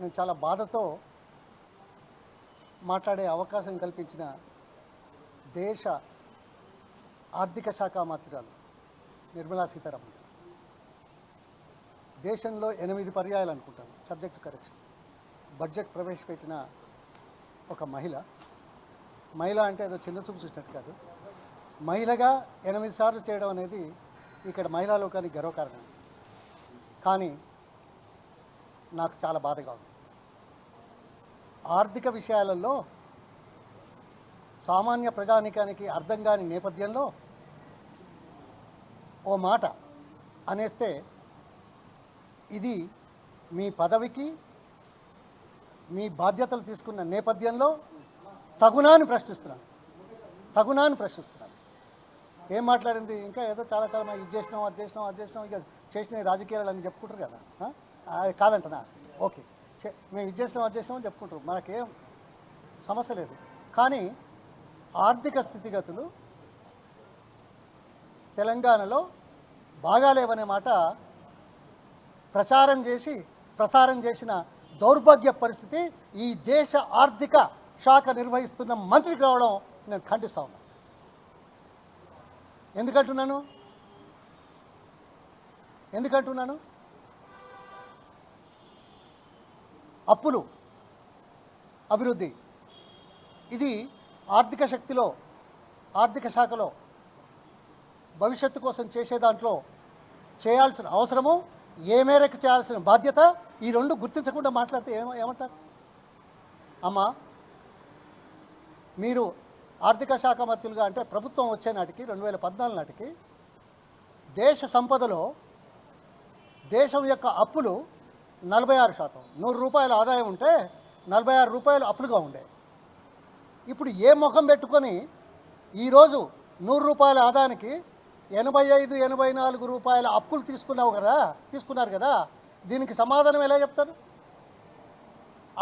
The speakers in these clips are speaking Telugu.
నేను చాలా బాధతో మాట్లాడే అవకాశం కల్పించిన దేశ ఆర్థిక శాఖ మంత్రురాలు నిర్మలా సీతారామన్ దేశంలో 8 పర్యాయాలు అనుకుంటాను సబ్జెక్టు కరెక్షన్ బడ్జెట్ ప్రవేశపెట్టిన ఒక మహిళ అంటే ఏదో చిన్న చూపు చూసినట్టు కాదు, మహిళగా 8 సార్లు చేయడం అనేది ఇక్కడ మహిళా లోకానికి గర్వకారణం. కానీ నాకు చాలా బాధగా ఉంది. ఆర్థిక విషయాలలో సామాన్య ప్రజానికానికి అర్థం కాని నేపథ్యంలో ఓ మాట అనేస్తే ఇది మీ పదవికి మీ బాధ్యతలు తీసుకున్న నేపథ్యంలో తగునాని ప్రశ్నిస్తున్నాను. ఏం మాట్లాడింది? ఇంకా ఏదో చాలా ఇది చేసినాం అది చేసినాం ఇక చేసిన రాజకీయాలు అని చెప్పుకుంటారు కదా. అది కాదంటనా? ఓకే, మేము ఇది చేసినాం అది చేసినామని చెప్పుకుంటారు, మనకేం సమస్య లేదు. కానీ ఆర్థిక స్థితిగతులు తెలంగాణలో బాగాలేవనే మాట ప్రసారం చేసిన దౌర్భాగ్య పరిస్థితి ఈ దేశ ఆర్థిక శాఖ నిర్వహిస్తున్న మంత్రికి రావడం నేను ఖండిస్తా ఉన్నాను. ఎందుకంటున్నాను? అప్పులు, అభివృద్ధి, ఇది ఆర్థిక శాఖలో భవిష్యత్తు కోసం చేసే దాంట్లో చేయాల్సిన అవసరము, ఏ మేరకు చేయాల్సిన బాధ్యత, ఈ రెండు గుర్తించకుండా మాట్లాడితే ఏమంటారు? అమ్మా, మీరు ఆర్థిక శాఖ మంత్రులుగా అంటే ప్రభుత్వం వచ్చే నాటికి 2014 నాటికి దేశ సంపదలో దేశం యొక్క అప్పులు 46%. 100 రూపాయల ఆదాయం ఉంటే 46 రూపాయలు అప్పులుగా ఉండే. ఇప్పుడు ఏ ముఖం పెట్టుకొని ఈరోజు 100 రూపాయల ఆదాయానికి 85-84 రూపాయల అప్పులు తీసుకున్నారు కదా, దీనికి సమాధానం ఎలా చెప్తారు?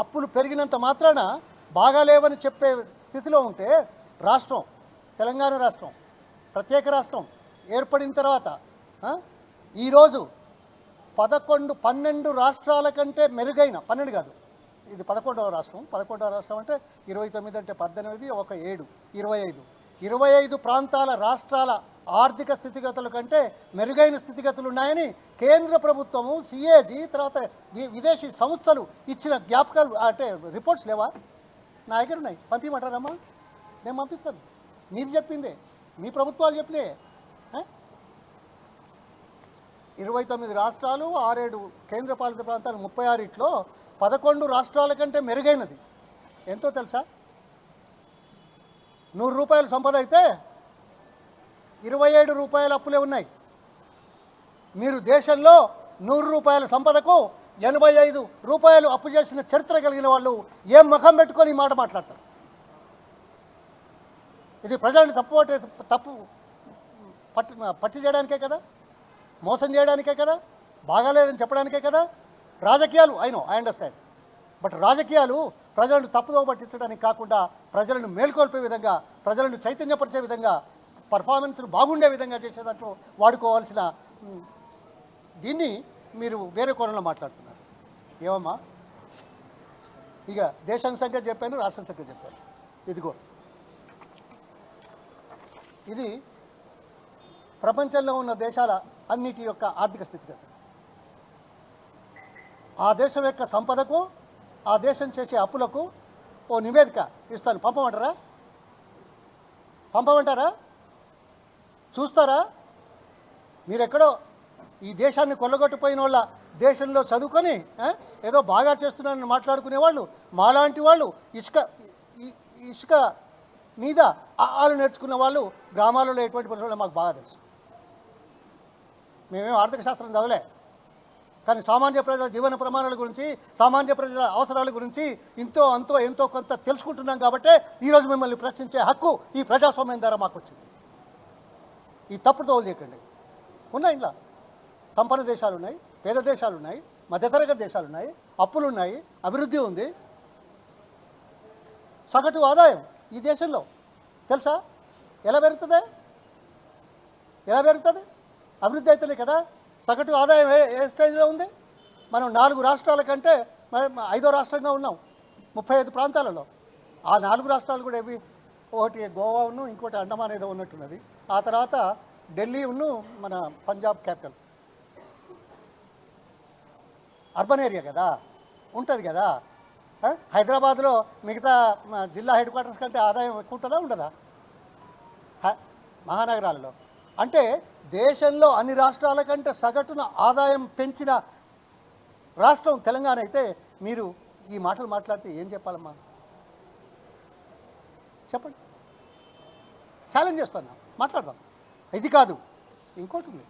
అప్పులు పెరిగినంత మాత్రాన బాగాలేవని చెప్పే స్థితిలో ఉంటే తెలంగాణ రాష్ట్రం ప్రత్యేక రాష్ట్రం ఏర్పడిన తర్వాత ఈరోజు 12 రాష్ట్రాల కంటే మెరుగైన, 12 కాదు, ఇది 11వ రాష్ట్రం. 11వ రాష్ట్రం అంటే 29 అంటే 18, ఒక 7, 25 ప్రాంతాల రాష్ట్రాల ఆర్థిక స్థితిగతుల కంటే మెరుగైన స్థితిగతులు ఉన్నాయని కేంద్ర ప్రభుత్వము, సిఏజీ, తర్వాత విదేశీ సంస్థలు ఇచ్చిన జ్ఞాపకాలు అంటే రిపోర్ట్స్ లేవా? నా దగ్గర ఉన్నాయి, పంపించమంటారమ్మా? నేను పంపిస్తాను. మీరు చెప్పిందే, మీ ప్రభుత్వాలు చెప్పినాయి. 29 రాష్ట్రాలు, 6-7 కేంద్రపాలిత ప్రాంతాలు, 36లో 11 రాష్ట్రాల కంటే మెరుగైనది ఎంతో తెలుసా? 100 రూపాయల సంపద అయితే 27 రూపాయల అప్పులే ఉన్నాయి. మీరు దేశంలో 100 రూపాయల సంపదకు 85 రూపాయలు అప్పు చేసిన చరిత్ర కలిగిన వాళ్ళు ఏం ముఖం పెట్టుకొని ఈ మాట మాట్లాడతారు? ఇది ప్రజలను తప్పు పట్టి చేయడానికే కదా, మోసం చేయడానికే కదా, బాగాలేదని చెప్పడానికే కదా. రాజకీయాలు ఐ అండర్స్టాండ్, బట్ రాజకీయాలు ప్రజలను తప్పుదో పట్టించడానికి కాకుండా ప్రజలను మేల్కొల్పే విధంగా, ప్రజలను చైతన్యపరిచే విధంగా, పర్ఫార్మెన్స్ను బాగుండే విధంగా చేసే దాంట్లో వాడుకోవాల్సిన దీన్ని మీరు వేరే కోణంలో మాట్లాడుతున్నారు. ఏమమ్మా, ఇక దేశం సంగతి చెప్పాను, రాష్ట్రం సంగతి చెప్పాను. ఇదిగో ఇది ప్రపంచంలో ఉన్న దేశాల అన్నిటి యొక్క ఆర్థిక స్థితిగతి. ఆ దేశం యొక్క సంపదకు, ఆ దేశం చేసే అప్పులకు ఓ నివేదిక ఇస్తాను. పంపమంటారా? చూస్తారా? మీరెక్కడో ఈ దేశాన్ని కొల్లగొట్టిపోయిన వాళ్ళ దేశంలో చదువుకొని ఏదో బాగా చేస్తున్నారని మాట్లాడుకునే వాళ్ళు, మాలాంటి వాళ్ళు ఇసుక మీద ఆలు నేర్చుకున్న వాళ్ళు గ్రామాలలో ఎటువంటి పనులు మాకు బాగా తెలుసు. మేమేం ఆర్థిక శాస్త్రం చదవలే, కానీ సామాన్య ప్రజల జీవన ప్రమాణాల గురించి, సామాన్య ప్రజల అవసరాల గురించి ఎంతో కొంత తెలుసుకుంటున్నాం. కాబట్టి ఈరోజు మిమ్మల్ని ప్రశ్నించే హక్కు ఈ ప్రజాస్వామ్యం ద్వారా మాకు వచ్చింది. ఈ తప్పుడు తోలు చేయకండి. ఉన్నాయి, ఇంట్లో సంపన్న దేశాలు ఉన్నాయి, పేద దేశాలు ఉన్నాయి, మధ్యతరగతి దేశాలు ఉన్నాయి, అప్పులు ఉన్నాయి, అభివృద్ధి ఉంది. సగటు ఆదాయం ఈ దేశంలో తెలుసా ఎలా పెరుగుతుంది? అభివృద్ధి అయితేనే కదా. సగటు ఆదాయం ఏ స్టేజ్లో ఉంది? మనం 4 రాష్ట్రాల కంటే ఐదో రాష్ట్రంగా ఉన్నాం 35 ప్రాంతాలలో. ఆ 4 రాష్ట్రాలు కూడా ఏవి, ఒకటి గోవాను, ఇంకోటి అండమాన్ ఏదో ఉన్నట్టున్నది. ఆ తర్వాత ఢిల్లీను, మన పంజాబ్ క్యాపిటల్. అర్బన్ ఏరియా కదా, ఉంటుంది కదా. హైదరాబాద్లో మిగతా జిల్లా హెడ్ క్వార్టర్స్ కంటే ఆదాయం ఎక్కువ ఉంటుందా ఉండదా మహానగరాలలో? అంటే దేశంలో అన్ని రాష్ట్రాల కంటే సగటున ఆదాయం పెంచిన రాష్ట్రం తెలంగాణ అయితే మీరు ఈ మాటలు మాట్లాడితే ఏం చెప్పాలమ్మా? చెప్పండి, ఛాలెంజ్ చేస్తున్నా, మాట్లాడదాం. ఇది కాదు, ఇంకోటి ఉంది.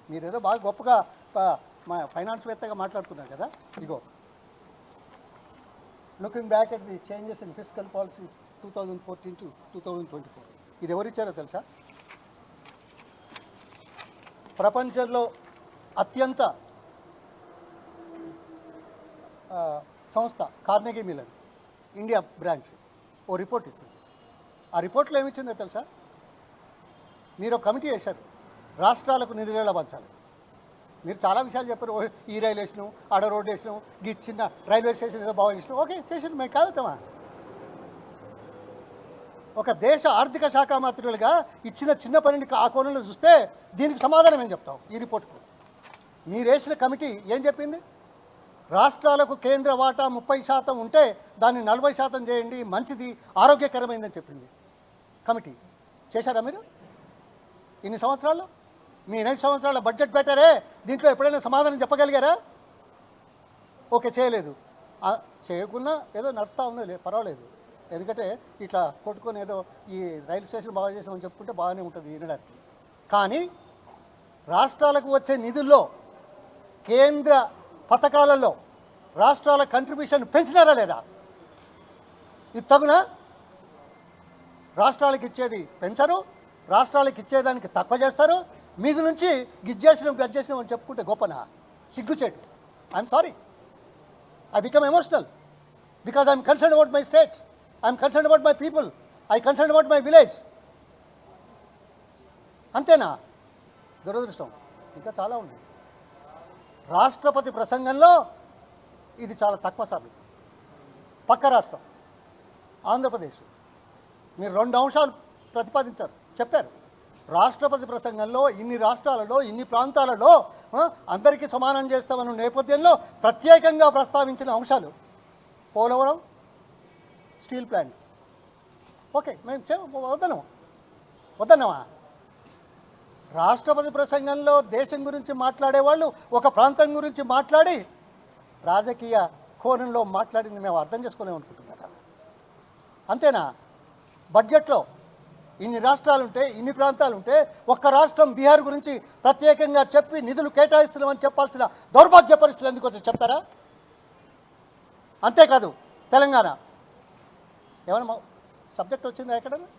మీరు ఏదో బాగా గొప్పగా మా ఫైనాన్స్వేత్తగా మాట్లాడుతున్నారు కదా. ఇగో, looking back at the changes in fiscal policy 2014 to 2024. ఇది ఎవరిచ్చారో తెలుసా? ప్రపంచంలో అత్యంత సంస్థ కార్నెగీ మిల్లన్ ఇండియా బ్రాంచ్ ఓ రిపోర్ట్ ఇచ్చింది. ఆ రిపోర్ట్లో ఏమిచ్చిందో తెలుసా? మీరు ఒక కమిటీ వేశారు, రాష్ట్రాలకు నిధులు ఎలా పంచాలి. మీరు చాలా విషయాలు చెప్పారు. ఈ రైలు వేసినాం, ఆడ రోడ్డు వేసినాం, ఈ చిన్న రైల్వే స్టేషన్ ఏదో బాగా వేసినాం. ఓకే, చేసిన మేము కాదుతామా? ఒక దేశ ఆర్థిక శాఖ మంత్రులుగా ఇచ్చిన చిన్న పనిని ఆ కోణంలో చూస్తే దీనికి సమాధానం ఏం చెప్తాం? ఈ రిపోర్ట్కు మీరు వేసిన కమిటీ ఏం చెప్పింది? రాష్ట్రాలకు కేంద్ర వాటా 30% ఉంటే దాన్ని 40% చేయండి, మంచిది, ఆరోగ్యకరమైందని చెప్పింది కమిటీ. చేశారా మీరు ఇన్ని సంవత్సరాల్లో? మీ 8 సంవత్సరాల బడ్జెట్ పెట్టారే, దీంట్లో ఎప్పుడైనా సమాధానం చెప్పగలిగారా? ఓకే, చేయలేదు. చేయకున్నా ఏదో నడుస్తూ ఉందో పర్వాలేదు. ఎందుకంటే ఇట్లా కొట్టుకొని ఏదో ఈ రైలు స్టేషన్ బాగా చేసామని చెప్పుకుంటే బాగానే ఉంటుంది వినడానికి. కానీ రాష్ట్రాలకు వచ్చే నిధుల్లో, కేంద్ర పథకాలలో రాష్ట్రాల కంట్రిబ్యూషన్ పెంచినారా లేదా? ఇది తగునా? రాష్ట్రాలకు ఇచ్చేది పెంచరు, రాష్ట్రాలకు ఇచ్చేదానికి తక్కువ చేస్తారు. మీది నుంచి గిజ్జేసినాం గజ్జేసినాం అని చెప్పుకుంటే గొప్పనా? సిగ్గుచేటు. I'm sorry, I become emotional because I'm concern about my state, I'm concern about my people, I concern about my village. అంతేనా? దురదృష్టం ఇంకా చాలా ఉంది. రాష్ట్రపతి ప్రసంగంలో ఇది చాలా తక్కువ సార్లు. పక్క రాష్ట్రం ఆంధ్రప్రదేశ్, మీరు 2 అంశాలు ప్రతిపాదించారు, చెప్పారు. రాష్ట్రపతి ప్రసంగంలో ఇన్ని రాష్ట్రాలలో, ఇన్ని ప్రాంతాలలో అందరికీ సమానం చేస్తామన్న నేపథ్యంలో ప్రత్యేకంగా ప్రస్తావించిన అంశాలు పోలవరం, స్టీల్ ప్లాంట్. ఓకే, మేము వద్దనమా? రాష్ట్రపతి ప్రసంగంలో దేశం గురించి మాట్లాడేవాళ్ళు ఒక ప్రాంతం గురించి మాట్లాడి రాజకీయ కోణంలో మాట్లాడింది మేము అర్థం చేసుకోలేమనుకుంటున్నారా? అంతేనా? బడ్జెట్లో ఇన్ని రాష్ట్రాలుంటే, ఇన్ని ప్రాంతాలుంటే, ఒక్క రాష్ట్రం బీహార్ గురించి ప్రత్యేకంగా చెప్పి నిధులు కేటాయిస్తున్నామని చెప్పాల్సిన దౌర్భాగ్య పరిస్థితులు ఎందుకు వచ్చి చెప్తారా? అంతేకాదు, తెలంగాణ ఏమైనా సబ్జెక్ట్ వచ్చిందా ఎక్కడన్నా?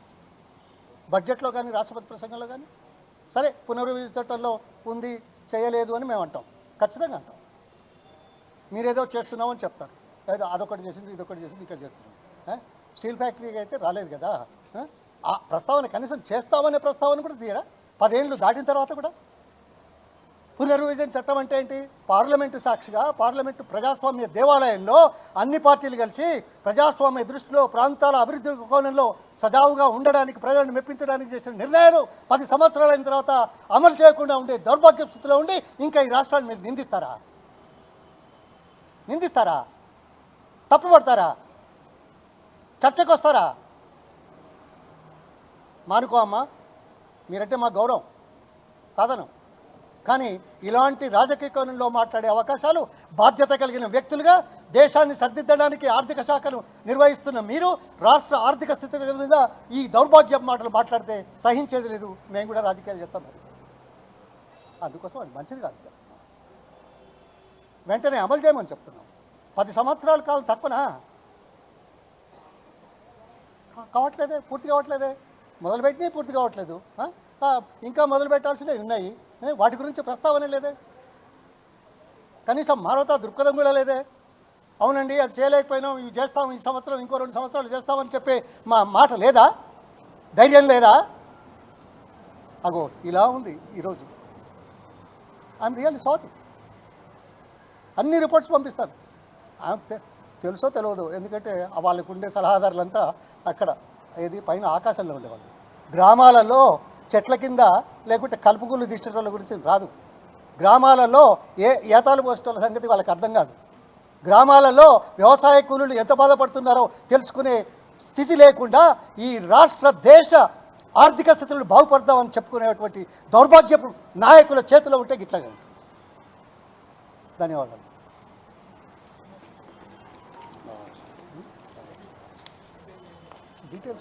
బడ్జెట్లో కానీ రాష్ట్రపతి ప్రసంగంలో కానీ? సరే, పునర్విభజన చట్టంలో ఉంది, చేయలేదు అని మేము అంటాం, ఖచ్చితంగా అంటాం. మీరేదో చేస్తున్నామని చెప్తారు, ఏదో అదొకటి చేసింది, ఇదొకటి చేసింది, ఇంకా చేస్తున్నాం. స్టీల్ ఫ్యాక్టరీకి అయితే రాలేదు కదా. ఆ ప్రస్తావన కనీసం చేస్తామనే ప్రస్తావన కూడా తీయరా? 10 ఏళ్ళు దాటిన తర్వాత కూడా. పునర్విభజన చట్టం అంటే ఏంటి? పార్లమెంటు సాక్షిగా, పార్లమెంటు ప్రజాస్వామ్య దేవాలయంలో అన్ని పార్టీలు కలిసి ప్రజాస్వామ్య దృష్టిలో ప్రాంతాల అభివృద్ధి కోణంలో సజావుగా ఉండడానికి, ప్రజలను మెప్పించడానికి చేసిన నిర్ణయాలు 10 సంవత్సరాలైన తర్వాత అమలు చేయకుండా ఉండే దౌర్భాగ్య స్థితిలో ఉండి ఇంకా ఈ రాష్ట్రాన్ని మీరు నిందిస్తారా? తప్పుపడతారా? చర్చకు వస్తారా? మానుకో అమ్మా, మీరంటే మా గౌరవం కాదను. కానీ ఇలాంటి రాజకీయ కోణంలో మాట్లాడే అవకాశాలు బాధ్యత కలిగిన వ్యక్తులుగా దేశాన్ని సరిదిద్దడానికి ఆర్థిక శాఖను నిర్వహిస్తున్న మీరు రాష్ట్ర ఆర్థిక స్థితి మీద ఈ దౌర్భాగ్య మాటలు మాట్లాడితే సహించేది లేదు. మేము కూడా రాజకీయాలు చేస్తాం, అందుకోసం అది మంచిది కాదు. వెంటనే అమలు చేయమని చెప్తున్నాం. 10 సంవత్సరాల కాలం తక్కువనా? కావట్లేదే, పూర్తి కావట్లేదే. మొదలుపెట్టినవి పూర్తి కావట్లేదు, ఇంకా మొదలు పెట్టాల్సినవి ఉన్నాయి. వాటి గురించి ప్రస్తావన లేదే, కనీసం మానవతా దృక్పథం కూడా లేదే. అవునండి, అది చేయలేకపోయినాం, ఇవి చేస్తాం, ఈ సంవత్సరం ఇంకో 2 సంవత్సరాలు చేస్తామని చెప్పే మా మాట లేదా? ధైర్యం లేదా? అగో ఇలా ఉంది ఈరోజు. I'm really sorry. అన్ని రిపోర్ట్స్ పంపిస్తాను, తెలుసో తెలియదు, ఎందుకంటే వాళ్ళకు ఉండే సలహాదారులంతా అక్కడ ఏది పైన ఆకాశంలో ఉండేవాళ్ళు. గ్రామాలలో చెట్ల కింద లేకుంటే కలుపుగుళ్ళు తీసేటోళ్ళ గురించి రాదు. గ్రామాలలో ఏతాలు పోసేటోళ్ళ సంగతి వాళ్ళకి అర్థం కాదు. గ్రామాలలో వ్యవసాయ కూలీలు ఎంత బాధపడుతున్నారో తెలుసుకునే స్థితి లేకుండా ఈ రాష్ట్ర దేశ ఆర్థిక స్థితులను బాగుపడదామని చెప్పుకునేటువంటి దౌర్భాగ్యపు నాయకుల చేతిలో ఉంటే గిట్లాగే ఉంటుంది. ధన్యవాదాలు. డీటెయిల్స్